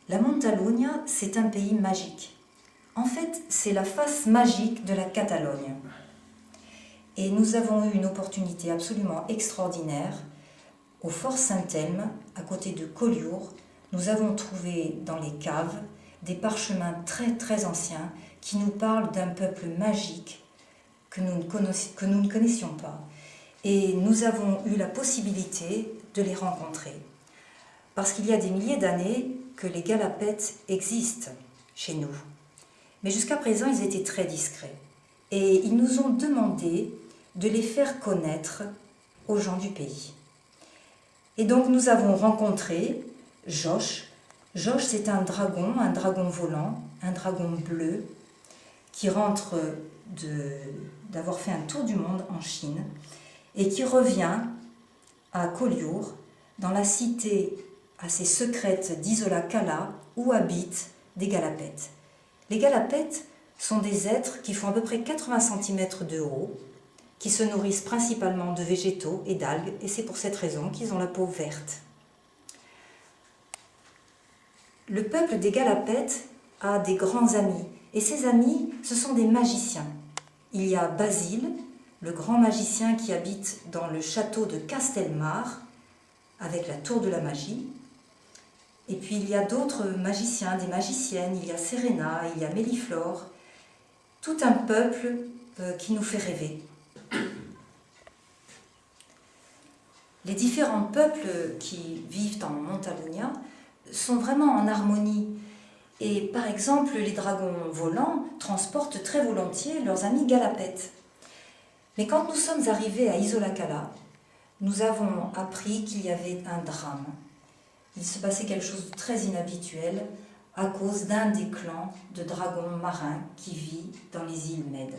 La Montalunya, c'est un pays magique. En fait, c'est la face magique de la Catalogne. Et nous avons eu une opportunité absolument extraordinaire. Au Fort Saint-Elme, à côté de Collioure, nous avons trouvé dans les caves des parchemins très anciens qui nous parlent d'un peuple magique que nous ne connaissions pas. Et nous avons eu la possibilité de les rencontrer. Parce qu'il y a des milliers d'années que les Galapètes existent chez nous. Mais jusqu'à présent, ils étaient très discrets. Et ils nous ont demandé de les faire connaître aux gens du pays. Et donc nous avons rencontré Josh. Josh, c'est un dragon volant, un dragon bleu, qui rentre d'avoir fait un tour du monde en Chine et qui revient à Collioure, dans la cité assez secrète d'Isola Cala, où habitent des Galapètes. Les Galapètes sont des êtres qui font à peu près 80 cm de haut, qui se nourrissent principalement de végétaux et d'algues, et c'est pour cette raison qu'ils ont la peau verte. Le peuple des Galapètes a des grands amis, et ces amis, ce sont des magiciens. Il y a Basile, le grand magicien qui habite dans le château de Castelmar, avec la tour de la magie. Et puis il y a d'autres magiciens, des magiciennes, il y a Serena, il y a Méliflore, tout un peuple qui nous fait rêver. Les différents peuples qui vivent en Montalunya sont vraiment en harmonie. Et par exemple, les dragons volants transportent très volontiers leurs amis Galapètes. Mais quand nous sommes arrivés à Isola Cala, nous avons appris qu'il y avait un drame. Il se passait quelque chose de très inhabituel à cause d'un des clans de dragons marins qui vit dans les îles Mèdes.